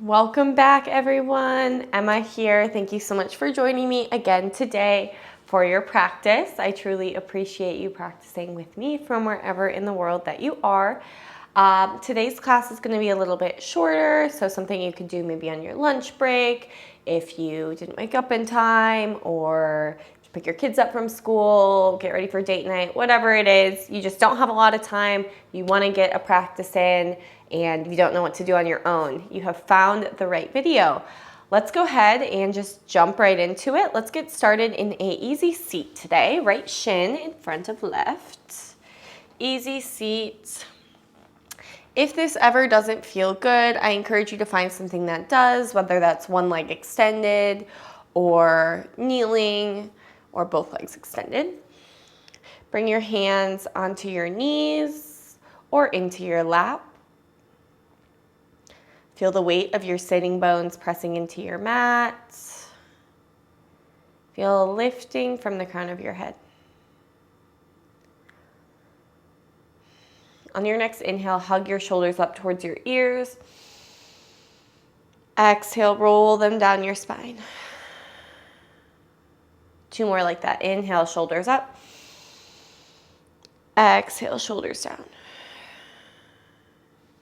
Welcome back, everyone. Emma here. Thank you so much for joining me again today for your practice. I truly appreciate you practicing with me from wherever in the world that you are. Today's class is going to be a little bit shorter, so something you could do maybe on your lunch break if you didn't wake up in time, or pick your kids up from school, get ready for date night, whatever it is. You just don't have a lot of time. You want to get a practice in and you don't know what to do on your own. You have found the right video. Let's go ahead and just jump right into it. Let's get started in a easy seat today. Right shin in front of left. Easy seat. If this ever doesn't feel good, I encourage you to find something that does, whether that's one leg extended or kneeling or both legs extended. Bring your hands onto your knees or into your lap. Feel the weight of your sitting bones pressing into your mat. Feel lifting from the crown of your head. On your next inhale, hug your shoulders up towards your ears. Exhale, roll them down your spine. 2 more like that. Inhale, shoulders up. Exhale, shoulders down.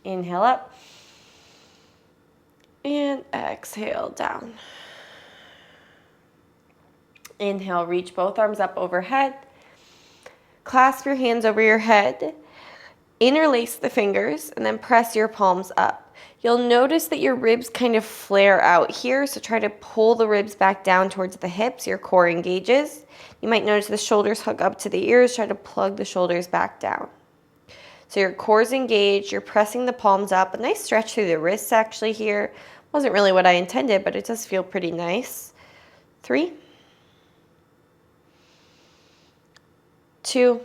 Inhale up. And exhale down. Inhale, reach both arms up overhead. Clasp your hands over your head. Interlace the fingers and then press your palms up. You'll notice that your ribs kind of flare out here, so try to pull the ribs back down towards the hips. Your core engages. You might notice the shoulders hook up to the ears. Try to plug the shoulders back down. So your core's engaged. You're pressing the palms up. A nice stretch through the wrists actually here. Wasn't really what I intended, but it does feel pretty nice. 3, 2,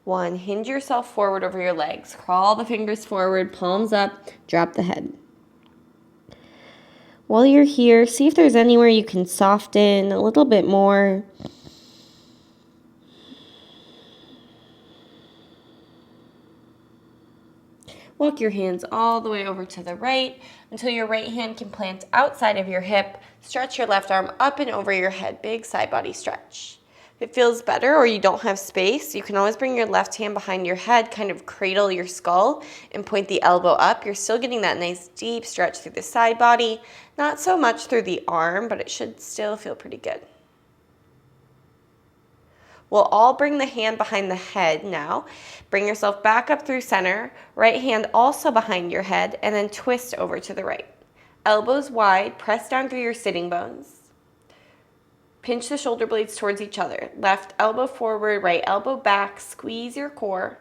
1. Hinge yourself forward over your legs. Crawl the fingers forward, palms up, drop the head. While you're here, see if there's anywhere you can soften a little bit more. Walk your hands all the way over to the right until your right hand can plant outside of your hip. Stretch your left arm up and over your head. Big side body stretch. If it feels better or you don't have space, you can always bring your left hand behind your head, kind of cradle your skull and point the elbow up. You're still getting that nice deep stretch through the side body. Not so much through the arm, but it should still feel pretty good. We'll all bring the hand behind the head now. Bring yourself back up through center. Right hand also behind your head, and then twist over to the right. Elbows wide, press down through your sitting bones. Pinch the shoulder blades towards each other. Left elbow forward, right elbow back. Squeeze your core.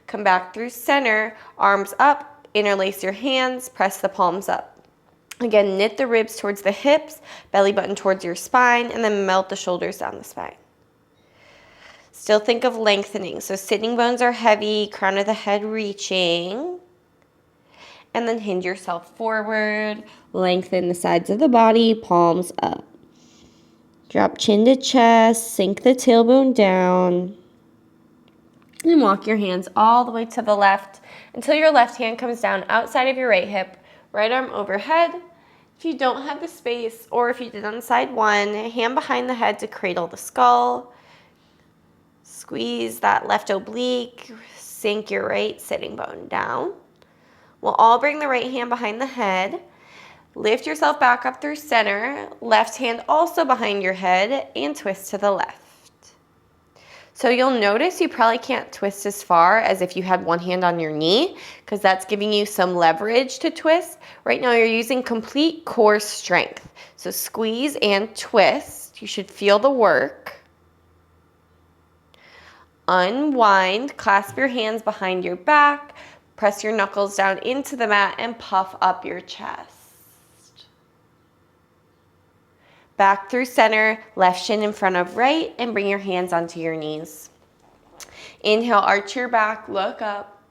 Come back through center, arms up, interlace your hands, press the palms up. Again, knit the ribs towards the hips, belly button towards your spine, and then melt the shoulders down the spine. Still think of lengthening. So sitting bones are heavy, crown of the head reaching. And then hinge yourself forward, lengthen the sides of the body, palms up. Drop chin to chest, sink the tailbone down. And walk your hands all the way to the left until your left hand comes down outside of your right hip, right arm overhead. If you don't have the space, or if you did on side one, hand behind the head to cradle the skull. Squeeze that left oblique, sink your right sitting bone down. We'll all bring the right hand behind the head. Lift yourself back up through center. Left hand also behind your head and twist to the left. So you'll notice you probably can't twist as far as if you had one hand on your knee, because that's giving you some leverage to twist. Right now you're using complete core strength. So squeeze and twist. You should feel the work. Unwind, clasp your hands behind your back. Press your knuckles down into the mat and puff up your chest. Back through center, left shin in front of right, and bring your hands onto your knees. Inhale, arch your back, look up.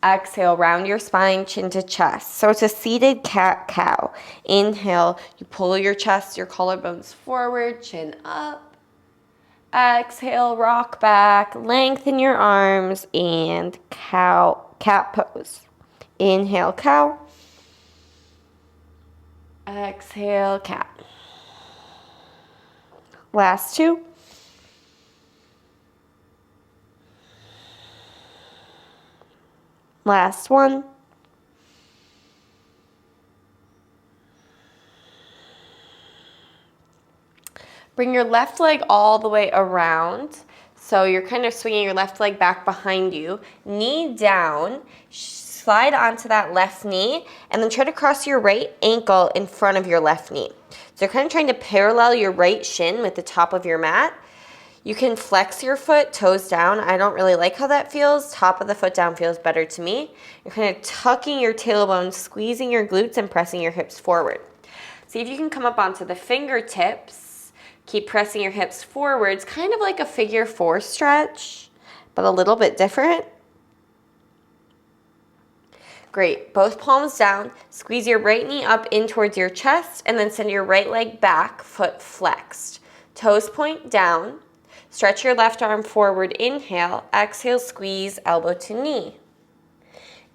Exhale, round your spine, chin to chest. So it's a seated cat-cow. Inhale, you pull your chest, your collarbones forward, chin up. Exhale, rock back, lengthen your arms, and cat pose. Inhale, cow. Exhale, cat. Last two. Last one. Bring your left leg all the way around. So you're kind of swinging your left leg back behind you. Knee down. Slide onto that left knee and then try to cross your right ankle in front of your left knee. So you're kind of trying to parallel your right shin with the top of your mat. You can flex your foot, toes down. I don't really like how that feels. Top of the foot down feels better to me. You're kind of tucking your tailbone, squeezing your glutes, and pressing your hips forward. See if you can come up onto the fingertips. Keep pressing your hips forwards, kind of like a figure four stretch, but a little bit different. Great, both palms down. Squeeze your right knee up in towards your chest, and then send your right leg back, foot flexed. Toes point down. Stretch your left arm forward, inhale. Exhale, squeeze, elbow to knee.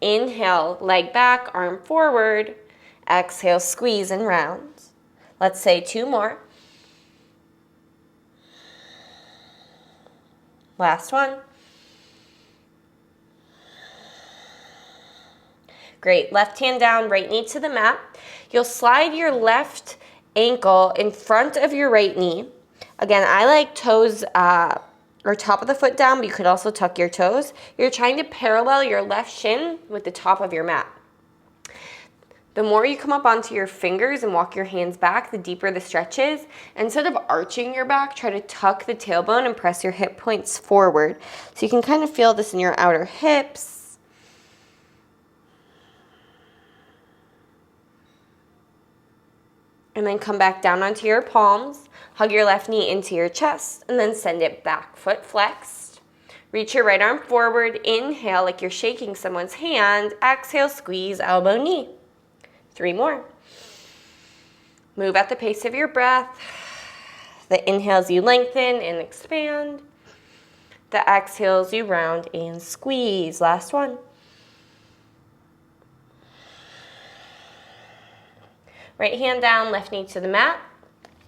Inhale, leg back, arm forward. Exhale, squeeze and round. Let's say two more. Last one. Great, left hand down, right knee to the mat. You'll slide your left ankle in front of your right knee. Again, I like toes or top of the foot down, but you could also tuck your toes. You're trying to parallel your left shin with the top of your mat. The more you come up onto your fingers and walk your hands back, the deeper the stretch is. Instead of arching your back, try to tuck the tailbone and press your hip points forward. So you can kind of feel this in your outer hips. And then come back down onto your palms. Hug your left knee into your chest and then send it back, foot flexed. Reach your right arm forward. Inhale like you're shaking someone's hand. Exhale, squeeze, elbow, knee. Three more. Move at the pace of your breath. The inhales you lengthen and expand. The exhales you round and squeeze. Last one. Right hand down, left knee to the mat.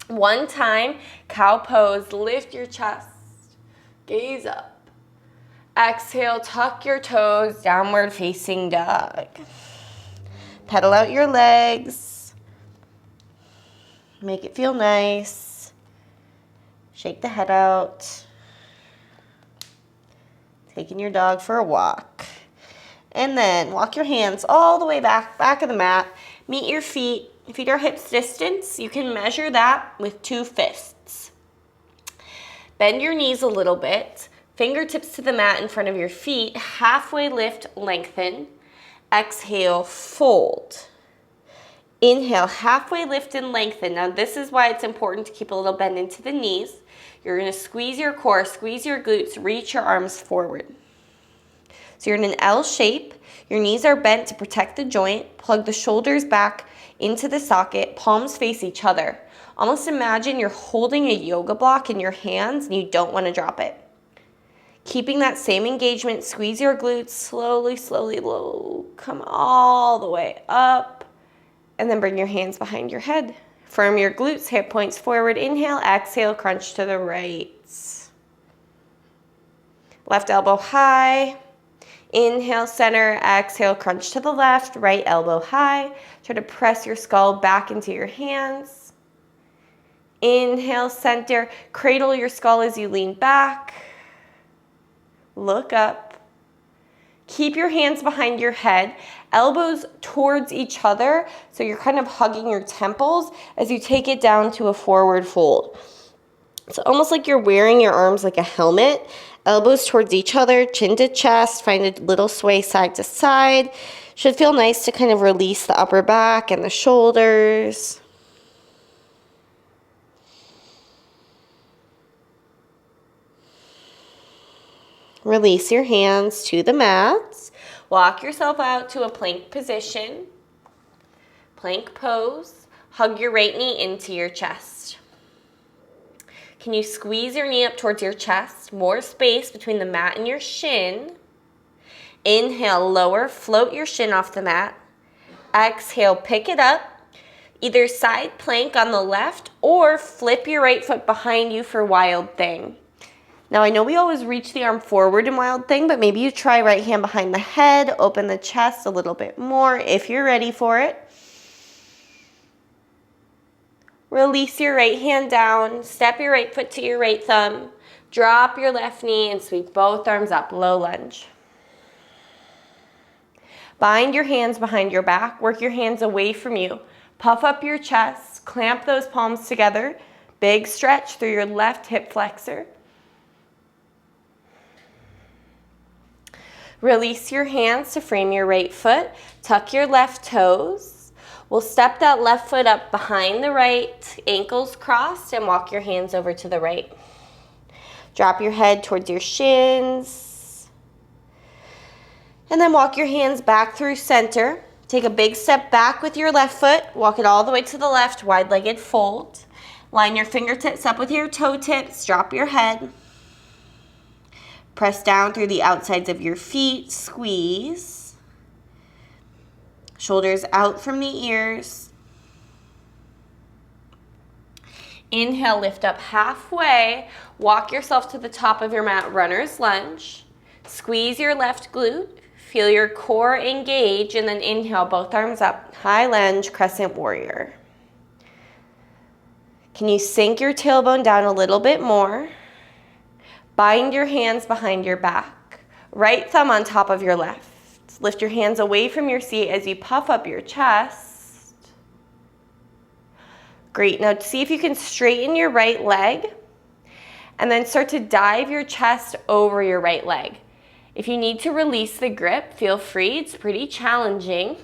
One time, cow pose, lift your chest, gaze up. Exhale, tuck your toes, downward facing dog. Pedal out your legs. Make it feel nice. Shake the head out. Taking your dog for a walk. And then walk your hands all the way back of the mat. Meet your feet. Feet are hips distance. You can measure that with two fists. Bend your knees a little bit. Fingertips to the mat in front of your feet. Halfway lift, lengthen. Exhale, fold. Inhale, halfway lift and lengthen. Now this is why it's important to keep a little bend into the knees. You're going to squeeze your core, squeeze your glutes, reach your arms forward. So you're in an L shape. Your knees are bent to protect the joint. Plug the shoulders back into the socket. Palms face each other. Almost imagine you're holding a yoga block in your hands and you don't want to drop it. Keeping that same engagement, squeeze your glutes slowly, slowly, low. Come all the way up. And then bring your hands behind your head. Firm your glutes, hip points forward. Inhale, exhale, crunch to the right. Left elbow high. Inhale, center, exhale, crunch to the left, right elbow high. Try to press your skull back into your hands. Inhale, center, cradle your skull as you lean back. Look up. Keep your hands behind your head, elbows towards each other, so you're kind of hugging your temples as you take it down to a forward fold. It's almost like you're wearing your arms like a helmet. Elbows towards each other, chin to chest, find a little sway side to side. Should feel nice to kind of release the upper back and the shoulders. Release your hands to the mats. Walk yourself out to a plank position. Plank pose. Hug your right knee into your chest. Can you squeeze your knee up towards your chest? More space between the mat and your shin. Inhale, lower, float your shin off the mat. Exhale, pick it up. Either side plank on the left or flip your right foot behind you for Wild Thing. Now I know we always reach the arm forward in Wild Thing, but maybe you try right hand behind the head, open the chest a little bit more if you're ready for it. Release your right hand down, step your right foot to your right thumb, drop your left knee and sweep both arms up, low lunge. Bind your hands behind your back, work your hands away from you. Puff up your chest, clamp those palms together, big stretch through your left hip flexor. Release your hands to frame your right foot, tuck your left toes. We'll step that left foot up behind the right, ankles crossed, and walk your hands over to the right. Drop your head towards your shins. And then walk your hands back through center. Take a big step back with your left foot. Walk it all the way to the left, wide-legged fold. Line your fingertips up with your toe tips. Drop your head. Press down through the outsides of your feet. Squeeze. Shoulders out from the ears. Inhale, lift up halfway. Walk yourself to the top of your mat, runner's lunge. Squeeze your left glute. Feel your core engage, and then inhale, both arms up. High lunge, crescent warrior. Can you sink your tailbone down a little bit more? Bind your hands behind your back. Right thumb on top of your left. Lift your hands away from your seat as you puff up your chest. Great. Now see if you can straighten your right leg and then start to dive your chest over your right leg. If you need to release the grip, feel free. It's pretty challenging.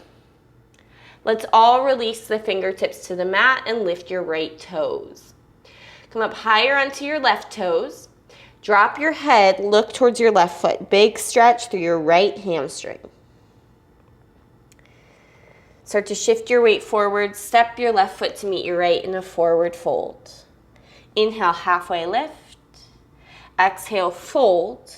Let's all release the fingertips to the mat and lift your right toes. Come up higher onto your left toes. Drop your head, look towards your left foot. Big stretch through your right hamstring. Start to shift your weight forward. Step your left foot to meet your right in a forward fold. Inhale, halfway lift. Exhale, fold.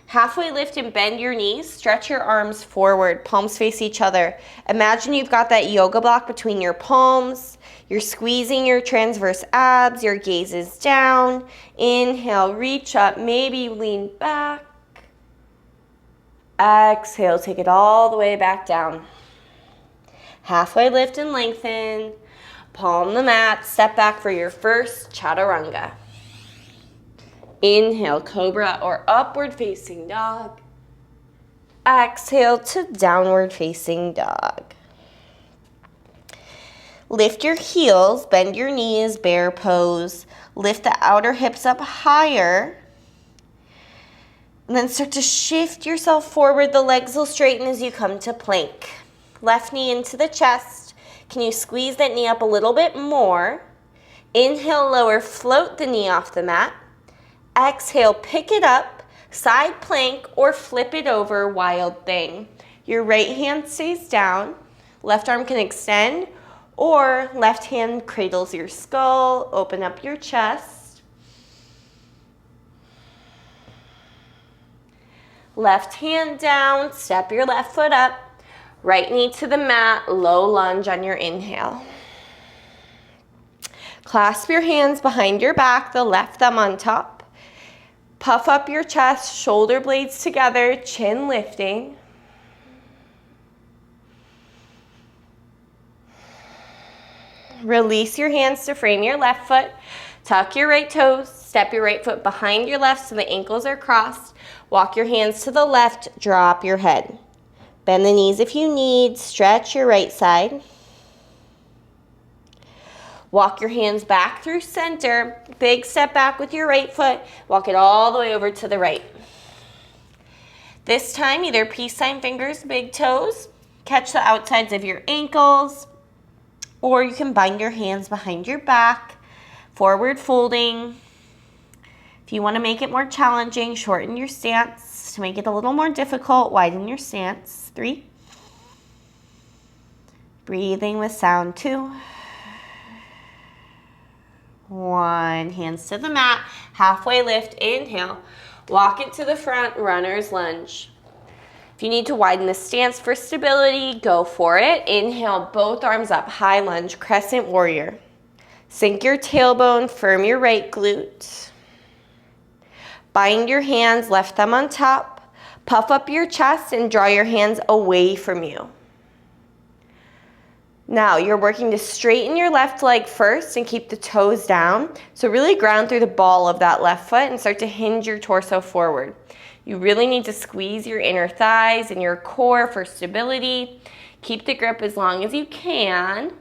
Halfway lift and bend your knees. Stretch your arms forward. Palms face each other. Imagine you've got that yoga block between your palms. You're squeezing your transverse abs. Your gaze is down. Inhale, reach up. Maybe you lean back. Exhale, take it all the way back down. Halfway lift and lengthen. Palm the mat. Step back for your first chaturanga. Inhale, cobra or upward facing dog. Exhale to downward facing dog. Lift your heels, bend your knees, bear pose. Lift the outer hips up higher. And then start to shift yourself forward. The legs will straighten as you come to plank. Left knee into the chest. Can you squeeze that knee up a little bit more? Inhale, lower, float the knee off the mat. Exhale, pick it up, side plank, or flip it over, Wild Thing. Your right hand stays down, left arm can extend, or left hand cradles your skull, open up your chest. Left hand down, step your left foot up, right knee to the mat, low lunge on your inhale. Clasp your hands behind your back, the left thumb on top. Puff up your chest, shoulder blades together, chin lifting. Release your hands to frame your left foot. Tuck your right toes, step your right foot behind your left so the ankles are crossed. Walk your hands to the left, drop your head. Bend the knees if you need, stretch your right side. Walk your hands back through center. Big step back with your right foot. Walk it all the way over to the right. This time, either peace sign fingers, big toes. Catch the outsides of your ankles. Or you can bind your hands behind your back. Forward folding. If you want to make it more challenging, shorten your stance. To make it a little more difficult, widen your stance. 3. Breathing with sound. 2. 1, hands to the mat, halfway lift, inhale, walk it to the front, runner's lunge. If you need to widen the stance for stability, go for it. Inhale, both arms up, high lunge, crescent warrior. Sink your tailbone, firm your right glute. Bind your hands, left thumb on top. Puff up your chest and draw your hands away from you. Now you're working to straighten your left leg first and keep the toes down. So really ground through the ball of that left foot and start to hinge your torso forward. You really need to squeeze your inner thighs and your core for stability. Keep the grip as long as you can.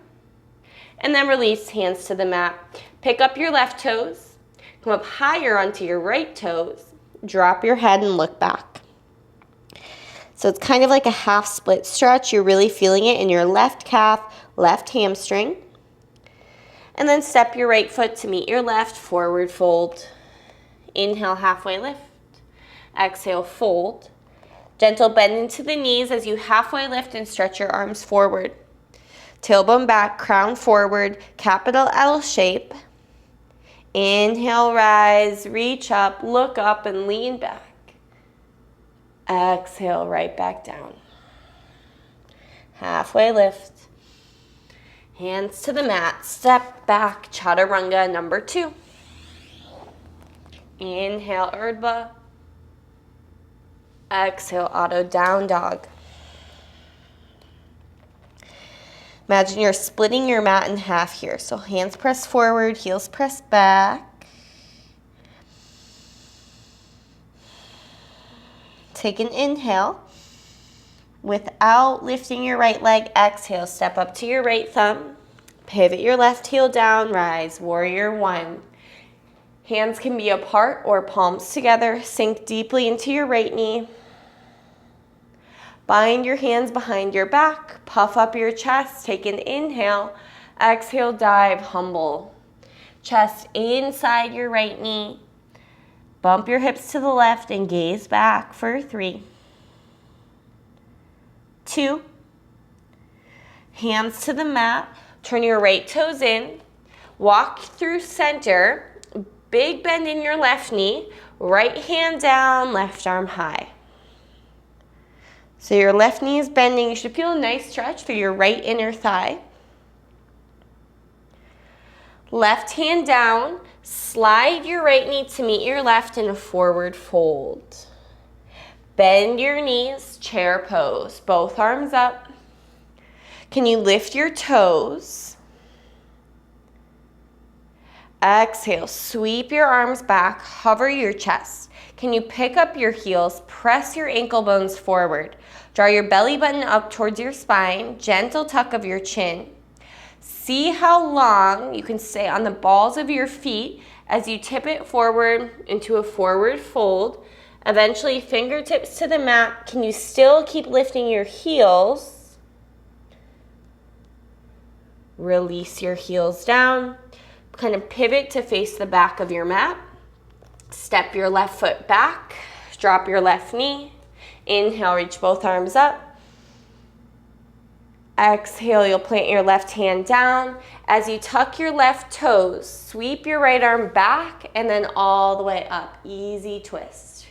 And then release, hands to the mat. Pick up your left toes. Come up higher onto your right toes. Drop your head and look back. So it's kind of like a half split stretch. You're really feeling it in your left calf, left hamstring. And then step your right foot to meet your left, forward fold. Inhale, halfway lift. Exhale, fold. Gentle bend into the knees as you halfway lift and stretch your arms forward. Tailbone back, crown forward, capital L shape. Inhale, rise, reach up, look up and lean back. Exhale, right back down. Halfway lift. Hands to the mat, step back, chaturanga number 2. Inhale, Urdhva. Exhale, auto down dog. Imagine you're splitting your mat in half here. So hands press forward, heels press back. Take an inhale. Without lifting your right leg, exhale, step up to your right thumb. Pivot your left heel down, rise, warrior 1. Hands can be apart or palms together. Sink deeply into your right knee. Bind your hands behind your back. Puff up your chest. Take an inhale. Exhale, dive, humble. Chest inside your right knee. Bump your hips to the left and gaze back for 3, 2. Hands to the mat. Turn your right toes in. Walk through center. Big bend in your left knee. Right hand down, left arm high. So your left knee is bending. You should feel a nice stretch through your right inner thigh. Left hand down. Slide your right knee to meet your left in a forward fold. Bend your knees, chair pose. Both arms up. Can you lift your toes? Exhale, sweep your arms back, hover your chest. Can you pick up your heels, press your ankle bones forward. Draw your belly button up towards your spine, gentle tuck of your chin. See how long you can stay on the balls of your feet as you tip it forward into a forward fold. Eventually, fingertips to the mat. Can you still keep lifting your heels? Release your heels down. Kind of pivot to face the back of your mat. Step your left foot back. Drop your left knee. Inhale, reach both arms up. Exhale, you'll plant your left hand down. As you tuck your left toes, sweep your right arm back and then all the way up. Easy twist.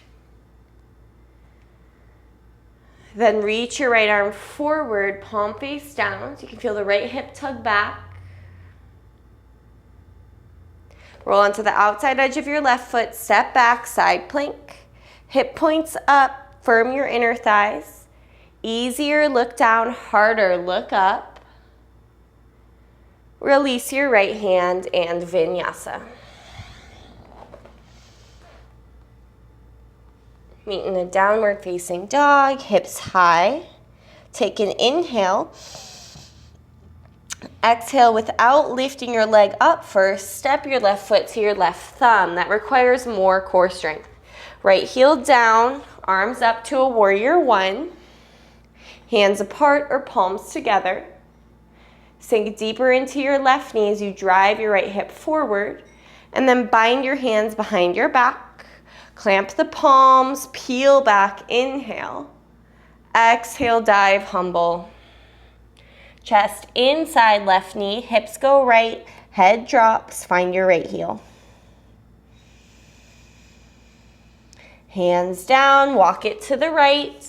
Then reach your right arm forward, palm face down. So you can feel the right hip tug back. Roll onto the outside edge of your left foot, step back, side plank. Hip points up, firm your inner thighs. Easier, look down, harder, look up. Release your right hand and vinyasa. Meet in a downward facing dog, hips high. Take an inhale. Exhale without lifting your leg up first. Step your left foot to your left thumb. That requires more core strength. Right heel down, arms up to a warrior 1. Hands apart or palms together. Sink deeper into your left knee as you drive your right hip forward. And then bind your hands behind your back. Clamp the palms, peel back, inhale. Exhale, dive, humble. Chest inside left knee, hips go right, head drops, find your right heel. Hands down, walk it to the right.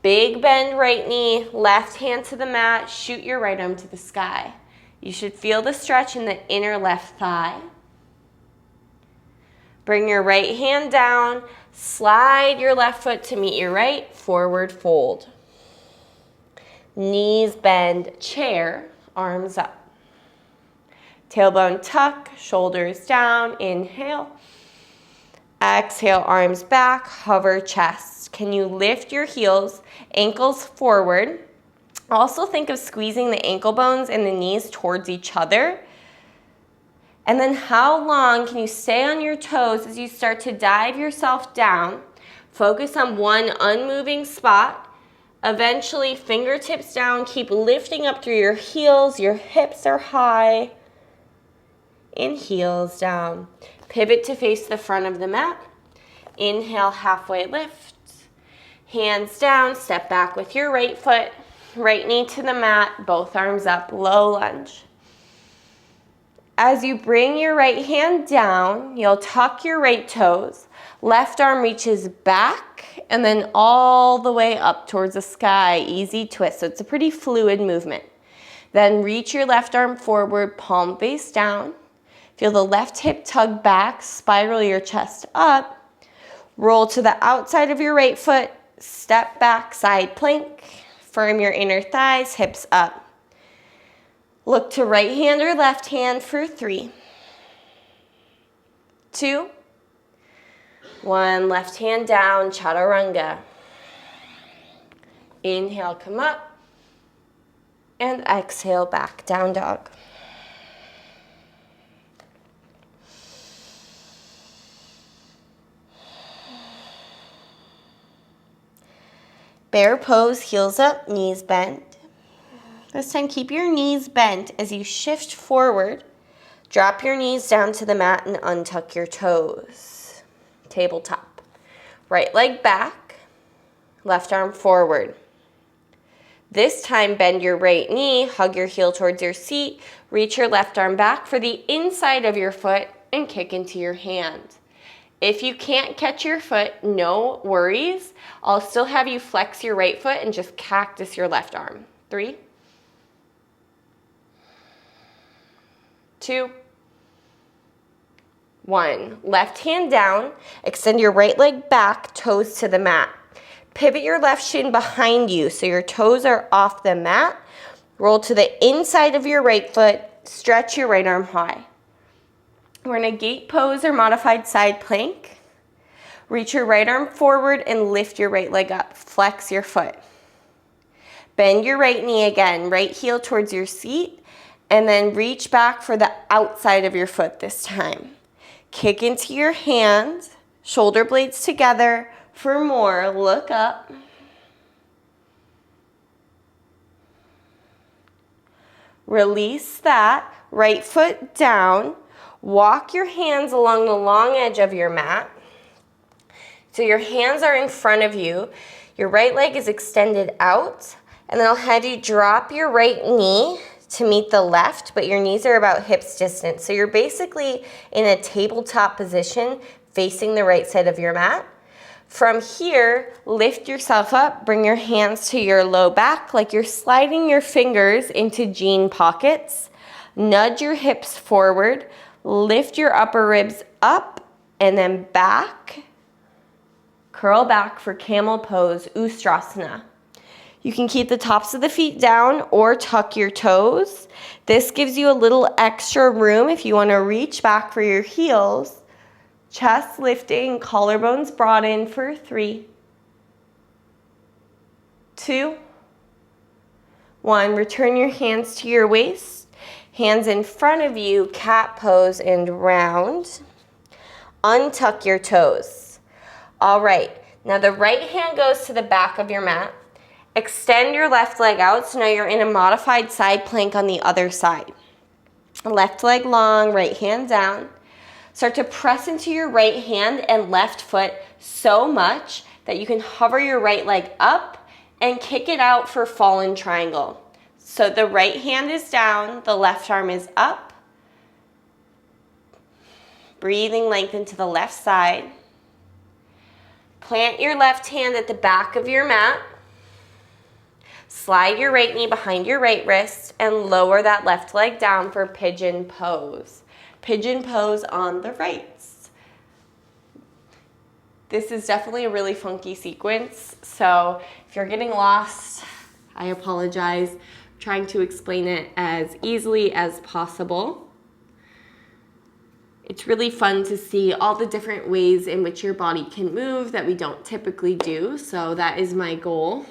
Big bend right knee, left hand to the mat, shoot your right arm to the sky. You should feel the stretch in the inner left thigh. Bring your right hand down, slide your left foot to meet your right, forward fold. Knees bend, chair, arms up. Tailbone tuck, shoulders down, inhale. Exhale, arms back, hover chest. Can you lift your heels, ankles forward? Also think of squeezing the ankle bones and the knees towards each other. And then how long can you stay on your toes as you start to dive yourself down? Focus on one unmoving spot. Eventually, fingertips down, keep lifting up through your heels. Your hips are high. And heels down. Pivot to face the front of the mat. Inhale, halfway lift. Hands down, step back with your right foot. Right knee to the mat, both arms up, low lunge. As you bring your right hand down, you'll tuck your right toes. Left arm reaches back and then all the way up towards the sky. Easy twist. So it's a pretty fluid movement. Then reach your left arm forward, palm face down. Feel the left hip tug back, spiral your chest up. Roll to the outside of your right foot, step back, side plank. Firm your inner thighs, hips up. Look to right hand or left hand for 3, 2, 1. Left hand down, chaturanga. Inhale, come up. And exhale, back, down dog. Bear pose, heels up, knees bent. This time, keep your knees bent as you shift forward. Drop your knees down to the mat and untuck your toes. Tabletop. Right leg back, left arm forward. This time, bend your right knee, hug your heel towards your seat, reach your left arm back for the inside of your foot and kick into your hand. If you can't catch your foot, no worries. I'll still have you flex your right foot and just cactus your left arm. 3, 2, 1. Left hand down, extend your right leg back, toes to the mat. Pivot your left shin behind you so your toes are off the mat. Roll to the inside of your right foot, stretch your right arm high. We're in a gate pose or modified side plank. Reach your right arm forward and lift your right leg up. Flex your foot. Bend your right knee again, right heel towards your seat, and then reach back for the outside of your foot this time. Kick into your hands, shoulder blades together. For more, look up. Release that, right foot down. Walk your hands along the long edge of your mat. So your hands are in front of you. Your right leg is extended out. And then I'll have you drop your right knee to meet the left, but your knees are about hips distance. So you're basically in a tabletop position facing the right side of your mat. From here, lift yourself up, bring your hands to your low back like you're sliding your fingers into jean pockets. Nudge your hips forward. Lift your upper ribs up and then back. Curl back for camel pose, Ustrasana. You can keep the tops of the feet down or tuck your toes. This gives you a little extra room if you want to reach back for your heels. Chest lifting, collarbones broaden for 3, 2, 1. Return your hands to your waist. Hands in front of you, cat pose and round. Untuck your toes. All right, now the right hand goes to the back of your mat. Extend your left leg out, so now you're in a modified side plank on the other side. Left leg long, right hand down. Start to press into your right hand and left foot so much that you can hover your right leg up and kick it out for fallen triangle. So the right hand is down, the left arm is up. Breathing lengthen to the left side. Plant your left hand at the back of your mat. Slide your right knee behind your right wrist and lower that left leg down for pigeon pose. Pigeon pose on the right. This is definitely a really funky sequence, so if you're getting lost, I apologize. I'm trying to explain it as easily as possible. It's really fun to see all the different ways in which your body can move that we don't typically do, so that is my goal.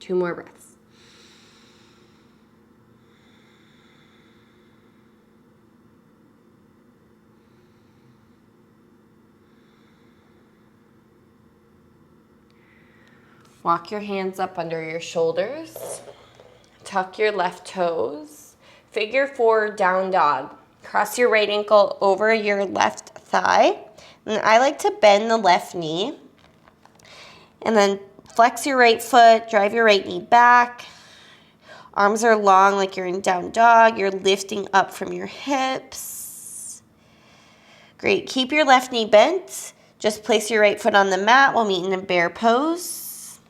Two more breaths. Walk your hands up under your shoulders. Tuck your left toes. Figure 4 down dog. Cross your right ankle over your left thigh. And I like to bend the left knee. And then flex your right foot, drive your right knee back. Arms are long like you're in down dog. You're lifting up from your hips. Great. Keep your left knee bent. Just place your right foot on the mat while meeting in bear pose.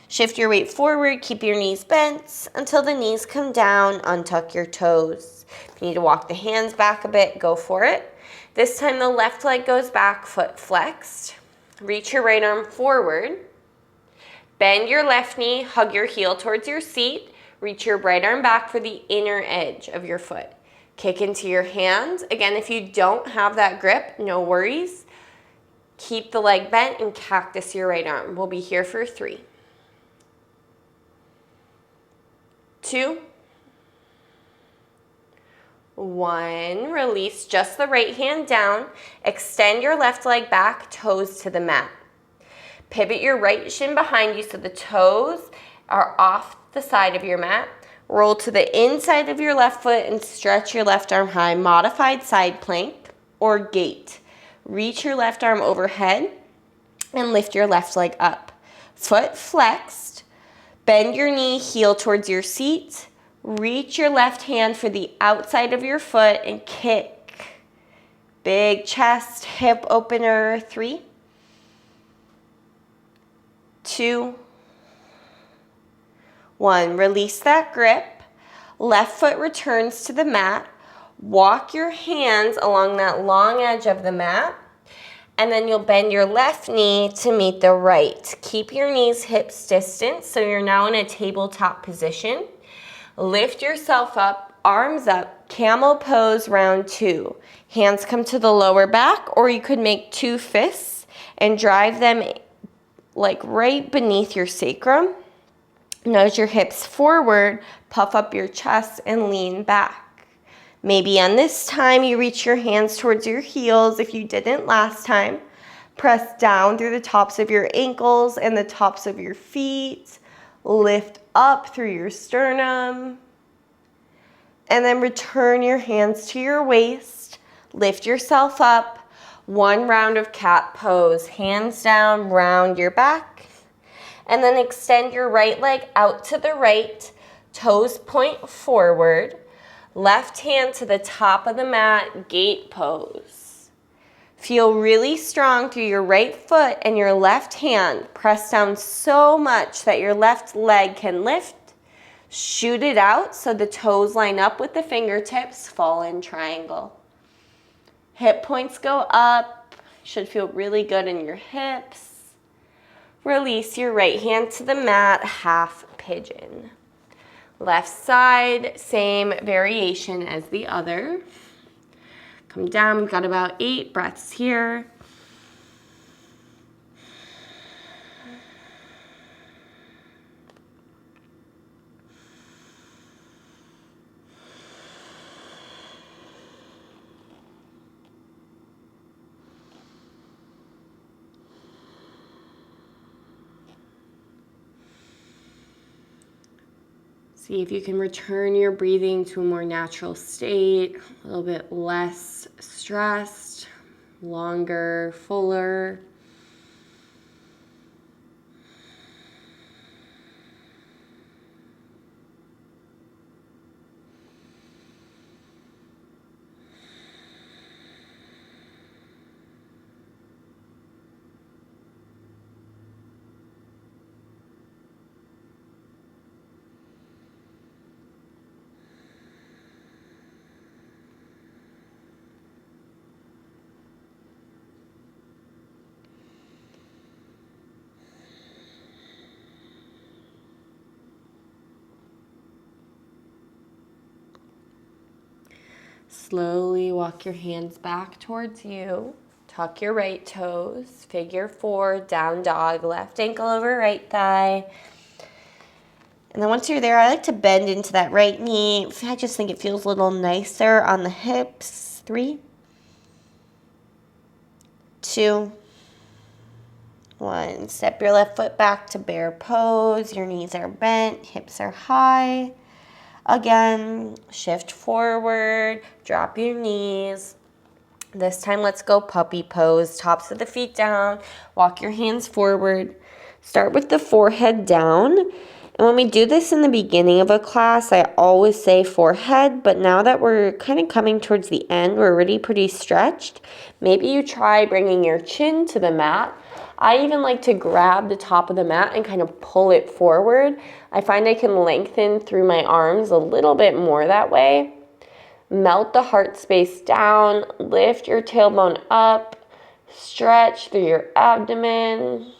Shift your weight forward. Keep your knees bent until the knees come down. Untuck your toes. If you need to walk the hands back a bit, go for it. This time the left leg goes back, foot flexed. Reach your right arm forward. Bend your left knee, hug your heel towards your seat. Reach your right arm back for the inner edge of your foot. Kick into your hands. Again, if you don't have that grip, no worries. Keep the leg bent and cactus your right arm. We'll be here for 3, 2, 1. Release just the right hand down. Extend your left leg back, toes to the mat. Pivot your right shin behind you so the toes are off the side of your mat. Roll to the inside of your left foot and stretch your left arm high. Modified side plank or gate. Reach your left arm overhead and lift your left leg up. Foot flexed. Bend your knee, heel towards your seat. Reach your left hand for the outside of your foot and kick. Big chest, hip opener. 3, 2, 1. Release that grip. Left foot returns to the mat. Walk your hands along that long edge of the mat. And then you'll bend your left knee to meet the right. Keep your knees hips distance so you're now in a tabletop position. Lift yourself up, arms up, camel pose round 2. Hands come to the lower back, or you could make 2 fists and drive them like right beneath your sacrum. Nudge your hips forward, puff up your chest, and lean back. Maybe on this time you reach your hands towards your heels if you didn't last time. Press down through the tops of your ankles and the tops of your feet. Lift up through your sternum. And then return your hands to your waist. Lift yourself up. 1 round of cat pose. Hands down, round your back. And then extend your right leg out to the right. Toes point forward. Left hand to the top of the mat, gate pose. Feel really strong through your right foot and your left hand. Press down so much that your left leg can lift. Shoot it out so the toes line up with the fingertips. Fall in triangle. Hip points go up. Should feel really good in your hips. Release your right hand to the mat, half pigeon. Left side, same variation as the other. Come down, we've got about 8 breaths here. See if you can return your breathing to a more natural state, a little bit less stressed, longer, fuller. Slowly walk your hands back towards you. Tuck your right toes. Figure 4, down dog, left ankle over right thigh. And then once you're there, I like to bend into that right knee. I just think it feels a little nicer on the hips. 3, 2, 1. Step your left foot back to bear pose. Your knees are bent, hips are high. Again, shift forward, drop your knees. This time, let's go puppy pose. Tops of the feet down. Walk your hands forward. Start with the forehead down. And when we do this in the beginning of a class, I always say forehead. But now that we're kind of coming towards the end, we're already pretty stretched. Maybe you try bringing your chin to the mat. I even like to grab the top of the mat and kind of pull it forward. I find I can lengthen through my arms a little bit more that way. Melt the heart space down, lift your tailbone up, stretch through your abdomen.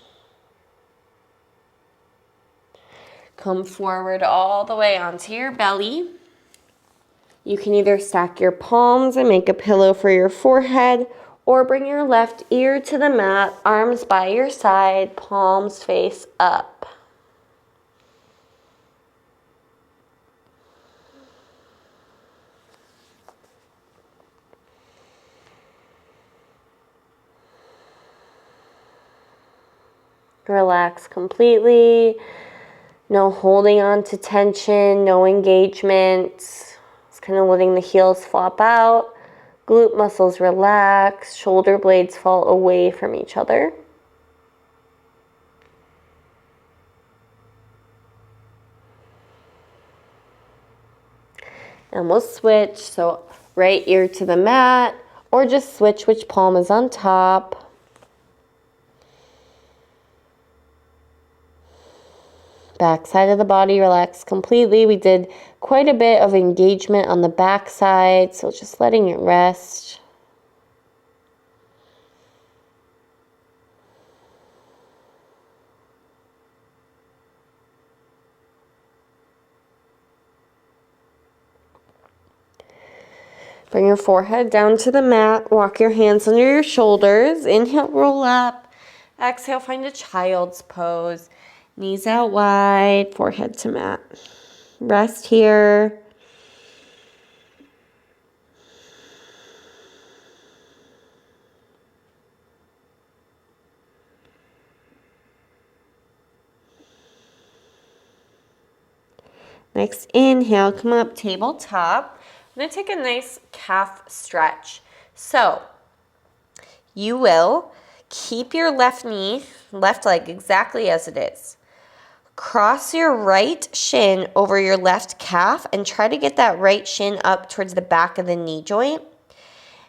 Come forward all the way onto your belly. You can either stack your palms and make a pillow for your forehead, or bring your left ear to the mat, arms by your side, palms face up. Relax completely. No holding on to tension, no engagement. Just kind of letting the heels flop out. Glute muscles relax, shoulder blades fall away from each other. And we'll switch, so right ear to the mat, or just switch which palm is on top. Back side of the body, relax completely. We did quite a bit of engagement on the back side, so just letting it rest. Bring your forehead down to the mat. Walk your hands under your shoulders. Inhale, roll up. Exhale, find a child's pose. Knees out wide, forehead to mat. Rest here. Next inhale, come up, tabletop. I'm going to take a nice calf stretch. So you will keep your left knee, left leg exactly as it is. Cross your right shin over your left calf and try to get that right shin up towards the back of the knee joint.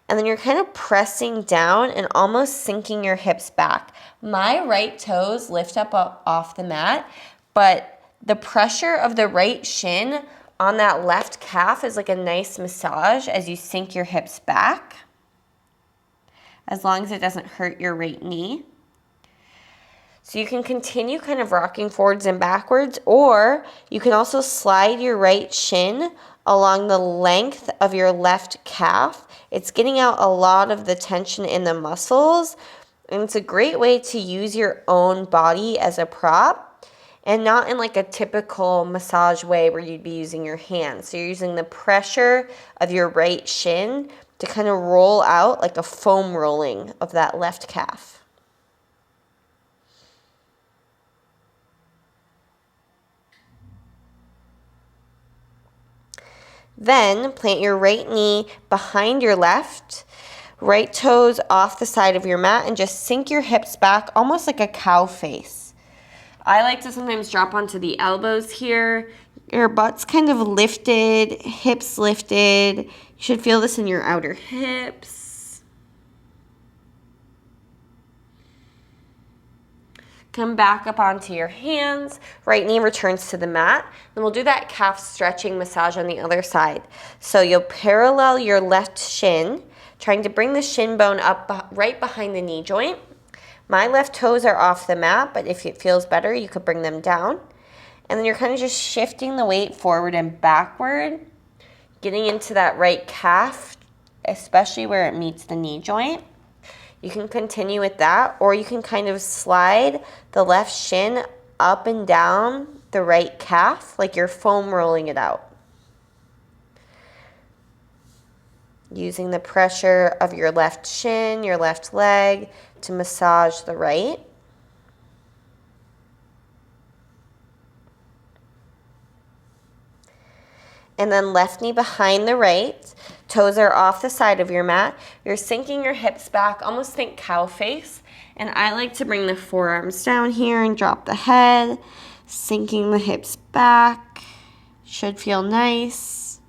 And then you're kind of pressing down and almost sinking your hips back. My right toes lift up off the mat, but the pressure of the right shin on that left calf is like a nice massage as you sink your hips back, as long as it doesn't hurt your right knee. So you can continue kind of rocking forwards and backwards, or you can also slide your right shin along the length of your left calf. It's getting out a lot of the tension in the muscles, and it's a great way to use your own body as a prop, and not in like a typical massage way where you'd be using your hands. So you're using the pressure of your right shin to kind of roll out like a foam rolling of that left calf. Then plant your right knee behind your left, right toes off the side of your mat, and just sink your hips back almost like a cow face. I like to sometimes drop onto the elbows here. Your butt's kind of lifted, hips lifted. You should feel this in your outer hips. Come back up onto your hands. Right knee returns to the mat. Then we'll do that calf stretching massage on the other side. So you'll parallel your left shin, trying to bring the shin bone up right behind the knee joint. My left toes are off the mat, but if it feels better, you could bring them down. And then you're kind of just shifting the weight forward and backward, getting into that right calf, especially where it meets the knee joint. You can continue with that, or you can kind of slide the left shin up and down the right calf, like you're foam rolling it out. Using the pressure of your left shin, your left leg, to massage the right. And then left knee behind the right. Toes are off the side of your mat. You're sinking your hips back, almost think cow face. And I like to bring the forearms down here and drop the head, sinking the hips back. Should feel nice.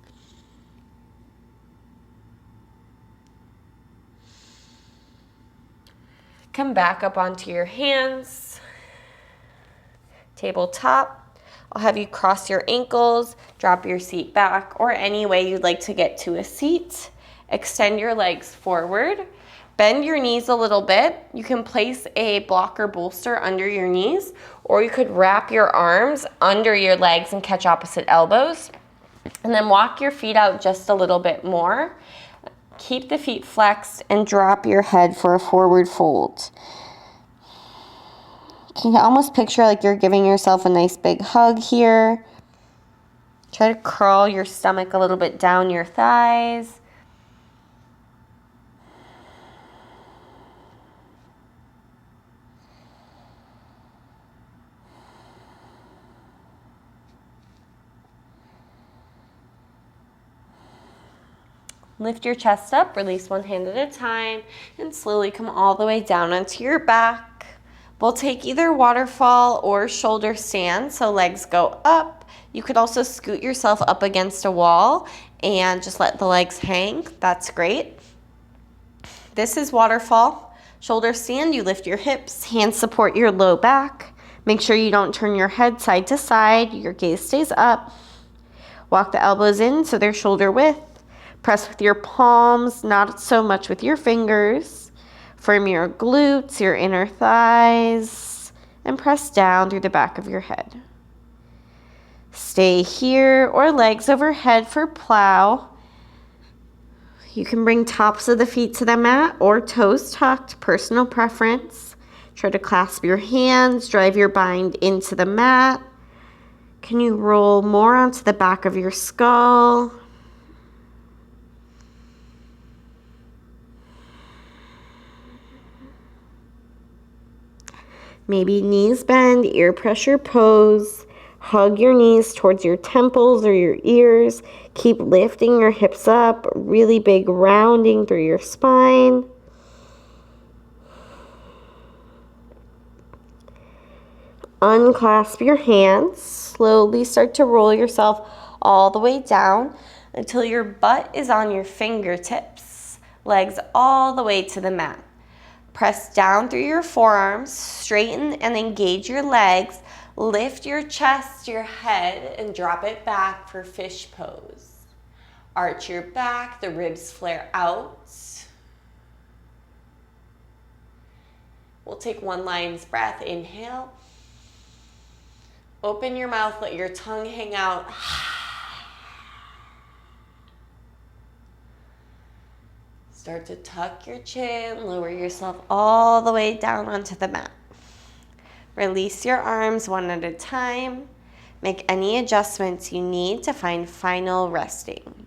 Come back up onto your hands. Tabletop. I'll have you cross your ankles, drop your seat back, or any way you'd like to get to a seat. Extend your legs forward. Bend your knees a little bit. You can place a blocker bolster under your knees, or you could wrap your arms under your legs and catch opposite elbows. And then walk your feet out just a little bit more. Keep the feet flexed and drop your head for a forward fold. You can almost picture like you're giving yourself a nice big hug here. Try to curl your stomach a little bit down your thighs. Lift your chest up, release one hand at a time, and slowly come all the way down onto your back. We'll take either waterfall or shoulder stand, so legs go up. You could also scoot yourself up against a wall and just let the legs hang. That's great. This is waterfall. Shoulder stand, you lift your hips, hands support your low back. Make sure you don't turn your head side to side. Your gaze stays up. Walk the elbows in so they're shoulder width. Press with your palms, not so much with your fingers. Firm your glutes, your inner thighs, and press down through the back of your head. Stay here or legs overhead for plow. You can bring tops of the feet to the mat or toes tucked, personal preference. Try to clasp your hands, drive your bind into the mat. Can you roll more onto the back of your skull? Maybe knees bend, ear pressure pose. Hug your knees towards your temples or your ears. Keep lifting your hips up, really big rounding through your spine. Unclasp your hands. Slowly start to roll yourself all the way down until your butt is on your fingertips. Legs all the way to the mat. Press down through your forearms, straighten and engage your legs, lift your chest, your head, and drop it back for fish pose. Arch your back, the ribs flare out. We'll take one lion's breath, inhale. Open your mouth, let your tongue hang out. Start to tuck your chin, lower yourself all the way down onto the mat. Release your arms one at a time. Make any adjustments you need to find final resting.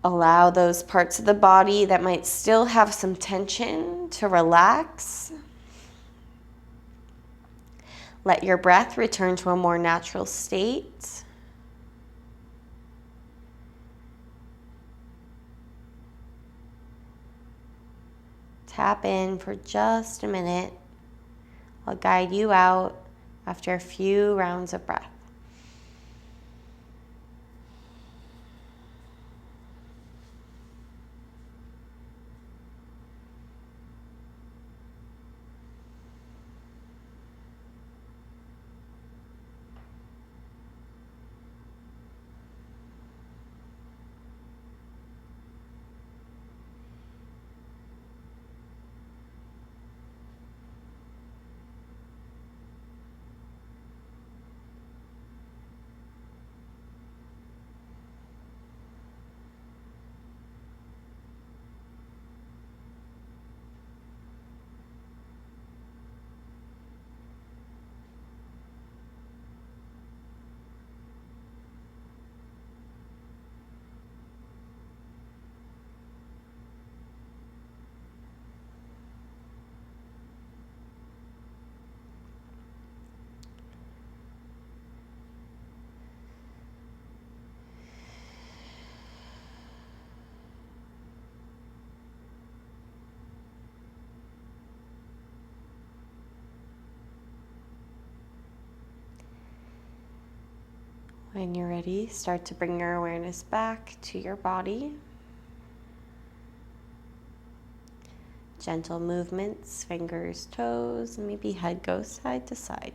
Allow those parts of the body that might still have some tension to relax. Let your breath return to a more natural state. Tap in for just a minute. I'll guide you out after a few rounds of breath. When you're ready, start to bring your awareness back to your body. Gentle movements, fingers, toes, and maybe head goes side to side.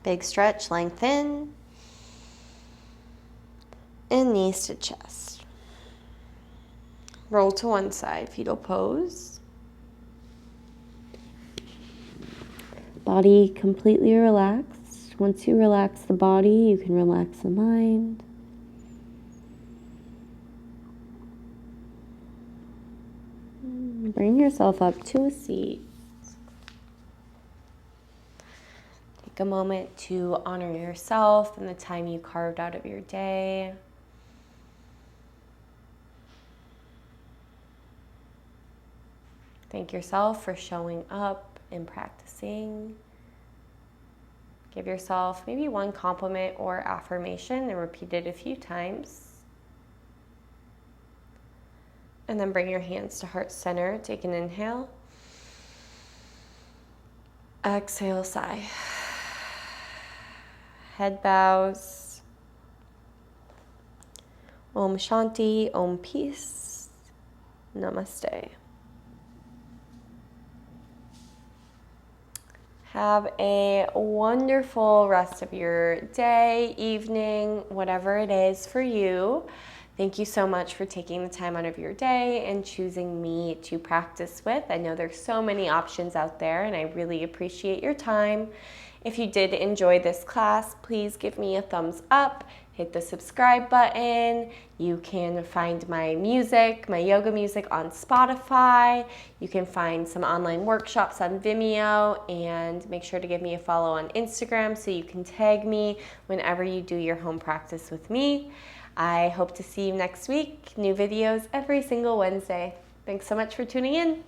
Big stretch, lengthen, and knees to chest. Roll to one side, fetal pose. Body completely relaxed. Once you relax the body, you can relax the mind. Bring yourself up to a seat. Take a moment to honor yourself and the time you carved out of your day. Thank yourself for showing up and practicing. Give yourself maybe one compliment or affirmation and repeat it a few times. And then bring your hands to heart center. Take an inhale. Exhale, sigh. Head bows. Om Shanti, Om Peace. Namaste. Have a wonderful rest of your day, evening, whatever it is for you. Thank you so much for taking the time out of your day and choosing me to practice with. I know there's so many options out there, and I really appreciate your time. If you did enjoy this class, please give me a thumbs up. Hit the subscribe button. You can find my music, my yoga music on Spotify. You can find some online workshops on Vimeo, and make sure to give me a follow on Instagram so you can tag me whenever you do your home practice with me. I hope to see you next week. New videos every single Wednesday. Thanks so much for tuning in.